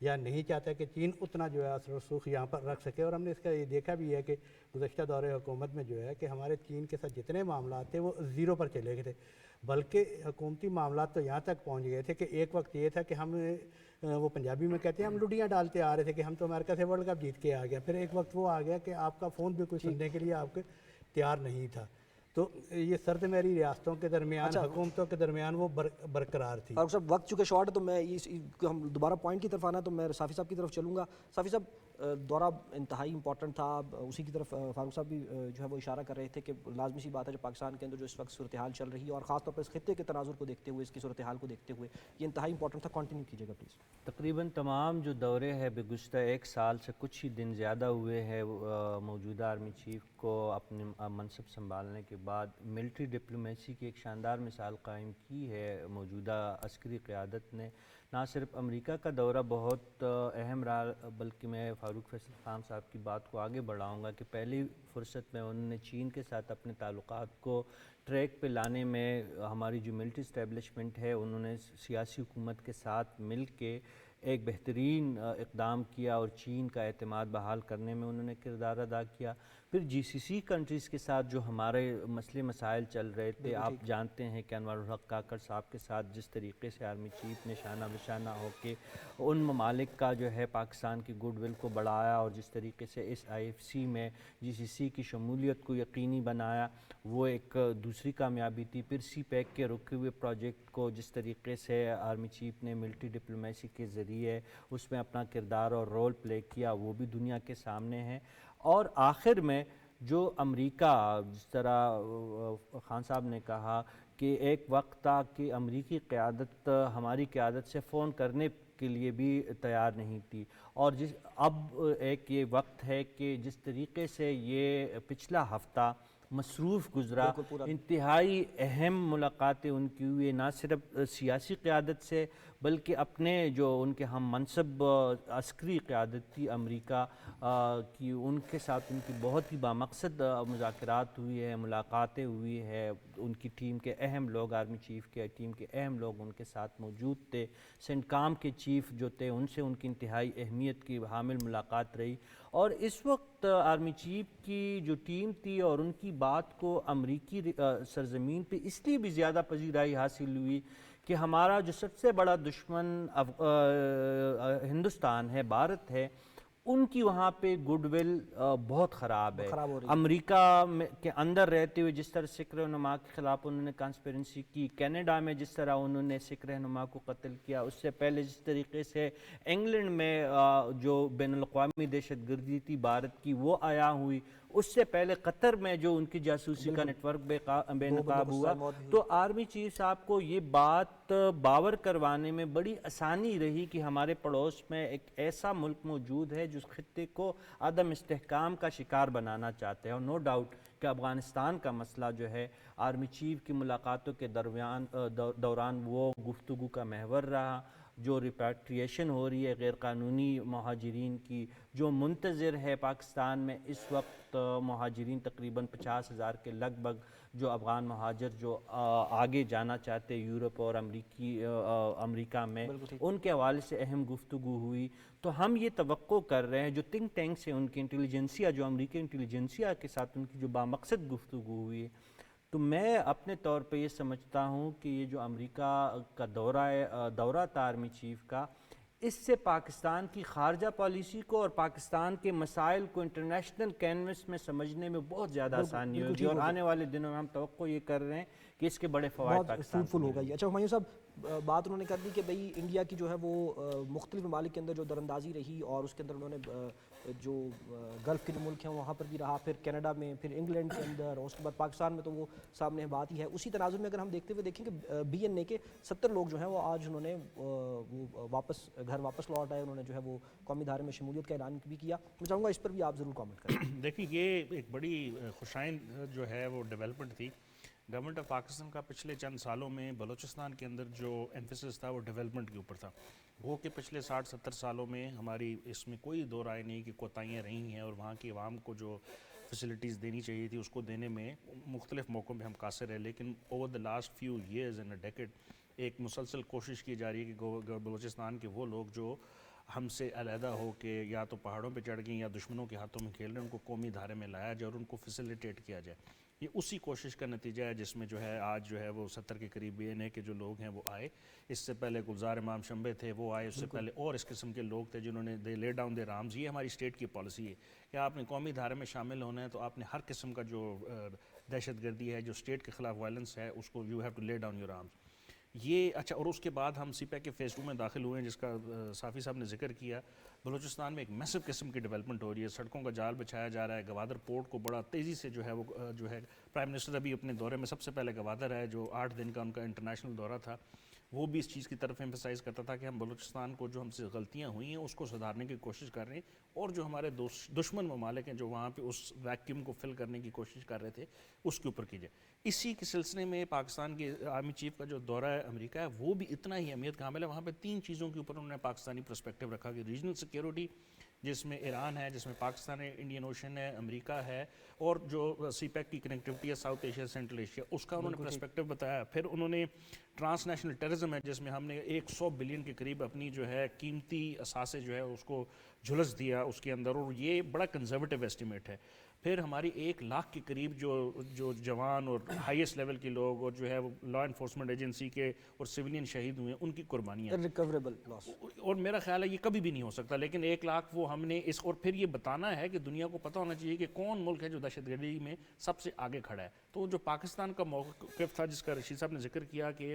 یا نہیں چاہتا کہ چین اتنا جو ہے اثر و رسوخ یہاں پر رکھ سکے. اور ہم نے اس کا یہ دیکھا بھی ہے کہ گزشتہ دور حکومت میں جو ہے کہ ہمارے چین کے ساتھ جتنے معاملات تھے وہ زیرو پر چلے گئے تھے, بلکہ حکومتی معاملات تو یہاں تک پہنچ گئے تھے کہ ایک وقت یہ تھا کہ ہم وہ پنجابی میں کہتے ہیں ہم لڈیاں ڈالتے آ رہے تھے کہ ہم تو امریکہ سے ورلڈ کپ جیت کے آ گیا. پھر ایک وقت وہ آ گیا کہ آپ کا فون بھی کوئی سننے کے لیے آپ کے تیار نہیں تھا. تو یہ سرد میری ریاستوں کے درمیان, حکومتوں کے درمیان وہ برقرار تھی. فاروق صاحب وقت چونکہ شارٹ ہے تو میں ہم دوبارہ پوائنٹ کی طرف آنا ہے تو میں صافی صاحب کی طرف چلوں گا. صافی صاحب دورہ انتہائی امپورٹنٹ تھا, اسی کی طرف فاروق صاحب بھی جو ہے وہ اشارہ کر رہے تھے کہ لازمی سی بات ہے جو پاکستان کے اندر جو اس وقت صورتحال چل رہی ہے اور خاص طور پر اس خطے کے تناظر کو دیکھتے ہوئے, اس کی صورتحال کو دیکھتے ہوئے یہ انتہائی امپورٹنٹ تھا. کنٹینیو کیجیے گا پلیز. تقریباً تمام جو دورے ہیں گزشتہ ایک سال سے کچھ ہی دن زیادہ ہوئے ہیں موجودہ آرمی چیف کو اپنے منصب سنبھالنے کے بعد ملٹری ڈپلومیسی کی ایک شاندار مثال قائم کی ہے موجودہ عسکری قیادت نے. نہ صرف امریکہ کا دورہ بہت اہم رہا, بلکہ میں فاروق فیصل خان صاحب کی بات کو آگے بڑھاؤں گا کہ پہلی فرصت میں انہوں نے چین کے ساتھ اپنے تعلقات کو ٹریک پہ لانے میں ہماری جو ملٹری اسٹیبلشمنٹ ہے انہوں نے سیاسی حکومت کے ساتھ مل کے ایک بہترین اقدام کیا اور چین کا اعتماد بحال کرنے میں انہوں نے کردار ادا کیا. پھر جی سی سی کنٹریز کے ساتھ جو ہمارے مسئلے مسائل چل رہے تھے, آپ جانتے ہیں کہ انوار الحق کاکڑ صاحب کے ساتھ جس طریقے سے آرمی چیف نے شانہ بشانہ ہو کے ان ممالک کا جو ہے پاکستان کی گڈ ول کو بڑھایا اور جس طریقے سے اس آئی ایف سی میں جی سی سی کی شمولیت کو یقینی بنایا, وہ ایک دوسری کامیابی تھی. پھر سی پیک کے رکے ہوئے پروجیکٹ کو جس طریقے سے آرمی چیف نے ملٹری ڈپلومیسی کے ذریعے اس میں اپنا کردار اور رول پلے کیا, وہ بھی دنیا کے سامنے ہے. اور آخر میں جو امریکہ, جس طرح خان صاحب نے کہا کہ ایک وقت تھا کہ امریکی قیادت ہماری قیادت سے فون کرنے کے لیے بھی تیار نہیں تھی, اور اب ایک یہ وقت ہے کہ جس طریقے سے یہ پچھلا ہفتہ مصروف گزرا, انتہائی اہم ملاقاتیں ان کی ہوئی, نہ صرف سیاسی قیادت سے بلکہ اپنے جو ان کے ہم منصب عسکری قیادت تھی امریکہ کی, ان کے ساتھ ان کی بہت ہی بامقصد مذاکرات ہوئی ہے, ملاقاتیں ہوئی ہے. ان کی ٹیم کے اہم لوگ, آرمی چیف کے ٹیم کے اہم لوگ ان کے ساتھ موجود تھے. سینٹ کام کے چیف جو تھے ان سے ان کی انتہائی اہمیت کی حامل ملاقات رہی. اور اس وقت آرمی چیف کی جو ٹیم تھی اور ان کی بات کو امریکی سرزمین پہ اس لیے بھی زیادہ پذیرائی حاصل ہوئی کہ ہمارا جو سب سے بڑا دشمن ہندوستان ہے, بھارت ہے, ان کی وہاں پہ گڈ ول بہت خراب ہے. امریکہ کے اندر رہتے ہوئے جس طرح سکھ رہنما کے خلاف انہوں نے کانسپیرنسی کی, کینیڈا میں جس طرح انہوں نے سکھ رہنما کو قتل کیا, اس سے پہلے جس طریقے سے انگلینڈ میں جو بین الاقوامی دہشت گردی تھی بھارت کی وہ آیا ہوئی, اس سے پہلے قطر میں جو ان کی جاسوسی کا نیٹ ورک بے نقاب ہوا. تو آرمی چیف صاحب کو یہ بات باور کروانے میں بڑی آسانی رہی کہ ہمارے پڑوس میں ایک ایسا ملک موجود ہے جو اس خطے کو عدم استحکام کا شکار بنانا چاہتے ہیں. اور نو ڈاؤٹ کہ افغانستان کا مسئلہ جو ہے آرمی چیف کی ملاقاتوں کے دوران وہ گفتگو کا محور رہا. جو ریپیٹریشن ہو رہی ہے غیر قانونی مہاجرین کی, جو منتظر ہے پاکستان میں اس وقت مہاجرین تقریباً 50,000 کے لگ بھگ جو افغان مہاجر جو آگے جانا چاہتے یورپ اور امریکہ میں, ان کے حوالے سے اہم گفتگو ہوئی. تو ہم یہ توقع کر رہے ہیں جو تھنک ٹینکس ہیں ان کی انٹیلیجنسیا, جو امریکی انٹیلیجنسیا کے ساتھ ان کی جو بامقصد گفتگو ہوئی, تو میں اپنے طور پہ یہ سمجھتا ہوں کہ یہ جو امریکہ کا دورہ تھا آرمی چیف کا, اس سے پاکستان کی خارجہ پالیسی کو اور پاکستان کے مسائل کو انٹرنیشنل کینوس میں سمجھنے میں بہت زیادہ آسانی ہوگی, اور آنے والے دنوں میں ہم توقع یہ کر رہے ہیں کہ اس کے بڑے فوائد پاکستان فروٹفل ہوگا یہ. اچھا ہمایوں صاحب بات انہوں نے کر دی کہ بھئی انڈیا کی جو ہے وہ مختلف ممالک کے اندر جو دراندازی رہی اور اس کے اندر انہوں نے جو گلف کے جو ملک ہیں وہاں پر بھی رہا, پھر کینیڈا میں, پھر انگلینڈ کے اندر, اور اس کے بعد پاکستان میں تو وہ سامنے بات ہی ہے. اسی تناظر میں اگر ہم دیکھیں کہ بی این اے کے 70 لوگ جو ہیں وہ آج انہوں نے گھر واپس لوٹ آئے, انہوں نے جو ہے وہ قومی دھارے میں شمولیت کا اعلان بھی کیا. میں چاہوں گا اس پر بھی آپ ضرور کامنٹ کریں. دیکھیں یہ ایک بڑی خوشائند جو ہے وہ ڈیولپمنٹ تھی. گورنمنٹ آف پاکستان کا پچھلے چند سالوں میں بلوچستان کے اندر جو ایمفیسس تھا وہ ڈیولپمنٹ کے اوپر تھا. وہ کہ پچھلے 60-70 سالوں میں ہماری اس میں کوئی دو رائے نہیں کہ کوتاہیاں رہی ہیں, اور وہاں کی عوام کو جو فیسلٹیز دینی چاہیے تھی اس کو دینے میں مختلف موقعوں پہ ہم قاصر ہیں. لیکن over the last few years in a decade ایک مسلسل کوشش کی جا رہی ہے کہ بلوچستان کے وہ لوگ جو ہم سے علیحدہ ہو کے یا تو پہاڑوں پہ چڑھ گئیں یا دشمنوں کے ہاتھوں میں کھیل رہے ہیں، ان کو قومی دھارے میں لایا جائے اور ان کو فیسیلیٹیٹ کیا جائے. یہ اسی کوشش کا نتیجہ ہے جس میں جو ہے آج جو ہے وہ 70 کے قریب یہ ہے کہ جو لوگ ہیں وہ آئے. اس سے پہلے گلزار امام شمبے تھے، وہ آئے. اس سے پہلے اور اس قسم کے لوگ تھے جنہوں نے دے لے ڈاؤن دے رامز. یہ ہماری اسٹیٹ کی پالیسی ہے کہ آپ نے قومی دھارے میں شامل ہونا ہے تو آپ نے ہر قسم کا جو دہشت گردی ہے، جو اسٹیٹ کے خلاف وائلنس ہے، اس کو you have to lay down your arms. یہ اچھا. اور اس کے بعد ہم سی پیک کے فیز 2 میں داخل ہوئے ہیں جس کا صافی صاحب نے ذکر کیا. بلوچستان میں ایک میسو قسم کی ڈیولپمنٹ ہو رہی ہے، سڑکوں کا جال بچھایا جا رہا ہے. گوادر پورٹ کو بڑا تیزی سے جو ہے وہ جو ہے پرائم منسٹر ابھی اپنے دورے میں سب سے پہلے گوادر ہے، جو 8 دن کا ان کا انٹرنیشنل دورہ تھا. وہ بھی اس چیز کی طرف ایمفسائز کرتا تھا کہ ہم بلوچستان کو جو ہم سے غلطیاں ہوئی ہیں اس کو سدھارنے کی کوشش کر رہے ہیں، اور جو ہمارے دشمن ممالک ہیں جو وہاں پہ اس ویکیوم کو فل کرنے کی کوشش کر رہے تھے اس کے اوپر کیجیے. اسی کے سلسلے میں پاکستان کے آرمی چیف کا جو دورہ ہے امریکہ ہے وہ بھی اتنا ہی اہمیت کا حامل ہے. وہاں پہ 3 چیزوں کے اوپر انہوں نے پاکستانی پرسپیکٹیو رکھا کہ ریجنل سیکیورٹی جس میں ایران ہے، جس میں پاکستان ہے، انڈین اوشن ہے، امریکہ ہے، اور جو سی پیک کی کنیکٹیوٹی ہے ساؤتھ ایشیا سینٹرل ایشیا، اس کا انہوں نے پرسپیکٹیو بتایا. پھر انہوں نے ٹرانس نیشنل ٹیررزم ہے جس میں ہم نے 100 بلین کے قریب اپنی جو ہے قیمتی اثاثے جو ہے اس کو جھلس دیا اس کے اندر، اور یہ بڑا کنزرویٹو ایسٹیمیٹ ہے. پھر ہماری 1 لاکھ کے قریب جو جوان اور ہائیسٹ لیول کے لوگ اور جو ہے وہ لا انفورسمنٹ ایجنسی کے اور سویلین شہید ہوئے ہیں، ان کی قربانیاں ریکوریبل لاس. اور میرا خیال ہے یہ کبھی بھی نہیں ہو سکتا. لیکن 1 لاکھ وہ ہم نے اور پھر یہ بتانا ہے کہ دنیا کو پتہ ہونا چاہیے کہ کون ملک ہے جو دہشت گردی میں سب سے آگے کھڑا ہے. تو جو پاکستان کا موقف تھا جس کا رشید صاحب نے ذکر کیا کہ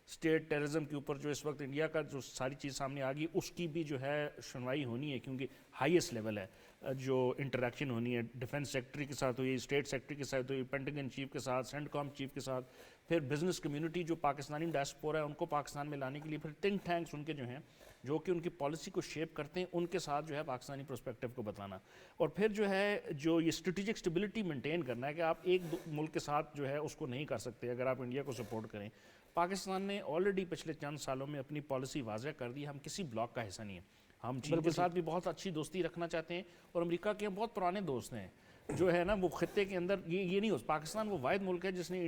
اسٹیٹ ٹیررزم کے اوپر جو اس وقت انڈیا کا جو ساری چیز سامنے آ گئی اس کی بھی جو ہے سنوائی ہونی ہے، کیونکہ ہائیسٹ لیول ہے جو انٹریکشن ہونی ہے. ڈیفنس سیکٹری کے ساتھ ہوئی، اسٹیٹ سیکٹری کے ساتھ ہوئی، پینٹاگن چیف کے ساتھ، سینٹ کام چیف کے ساتھ، پھر بزنس کمیونٹی جو پاکستانی ڈائسپورا ہے ان کو پاکستان میں لانے کے لیے، پھر تھنک ٹینکس ان کے جو ہیں جو کہ ان کی پالیسی کو شیپ کرتے ہیں ان کے ساتھ جو ہے پاکستانی پرسپیکٹیو کو بتانا. اور پھر جو ہے جو یہ اسٹریٹجک اسٹیبلٹی مینٹین کرنا ہے کہ آپ ایک ملک کے ساتھ جو ہے اس کو نہیں کر سکتے اگر آپ انڈیا کو سپورٹ کریں. پاکستان نے آلریڈی پچھلے چند سالوں میں اپنی پالیسی واضح کر دی. ہم کسی بلاک کا حصہ نہیں ہیں. ہم چین کے ساتھ بھی بہت اچھی دوستی رکھنا چاہتے ہیں اور امریکہ کے ہم بہت پرانے دوست ہیں جو ہے نا وہ خطے کے اندر یہ نہیں ہو. پاکستان وہ واحد ملک ہے جس نے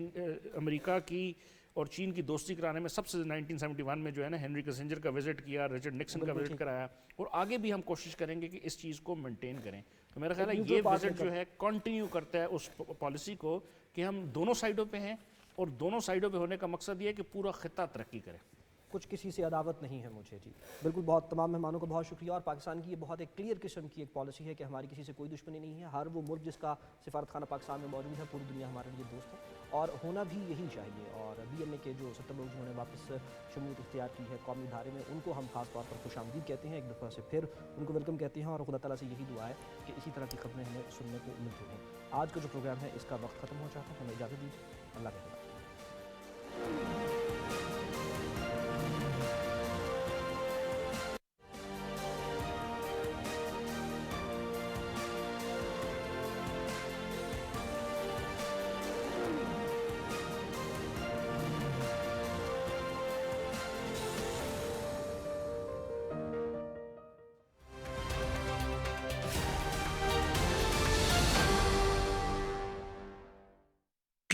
امریکہ کی اور چین کی دوستی کرانے میں سب سے 1971 میں جو ہے نا ہنری کسنجر کا وزٹ کیا، رچرڈ نکسن کا وزٹ کرایا، اور آگے بھی ہم کوشش کریں گے کہ اس چیز کو مینٹین کریں. تو میرا خیال ہے یہ وزٹ جو ہے کنٹینیو کرتا ہے اس پالیسی کو کہ ہم دونوں سائڈوں پہ ہیں، اور دونوں سائڈوں پہ ہونے کا مقصد یہ ہے کہ پورا خطہ ترقی کرے. کچھ کسی سے عداوت نہیں ہے مجھے. جی بالکل. بہت تمام مہمانوں کو بہت شکریہ. اور پاکستان کی یہ بہت ایک کلیئر قسم کی ایک پالیسی ہے کہ ہماری کسی سے کوئی دشمنی نہیں ہے. ہر وہ ملک جس کا سفارت خانہ پاکستان میں موجود ہے پوری دنیا ہمارے لیے دوست ہے اور ہونا بھی یہی چاہیے. اور بی این اے کے جو 70 لوگ جنہوں نے واپس شمولیت اختیار کی ہے قومی دھارے میں، ان کو ہم خاص طور پر خوش آمدید کہتے ہیں. ایک دفعہ سے پھر ان کو ویلکم کہتے ہیں اور خدا تعالیٰ سے یہی دعا ہے کہ اسی طرح کی خبریں ہمیں سننے کو ملتی ہیں. آج کا جو پروگرام ہے اس کا وقت ختم ہو جاتا ہے. ہمیں اجازت دیجیے. اللہ کے حوالے.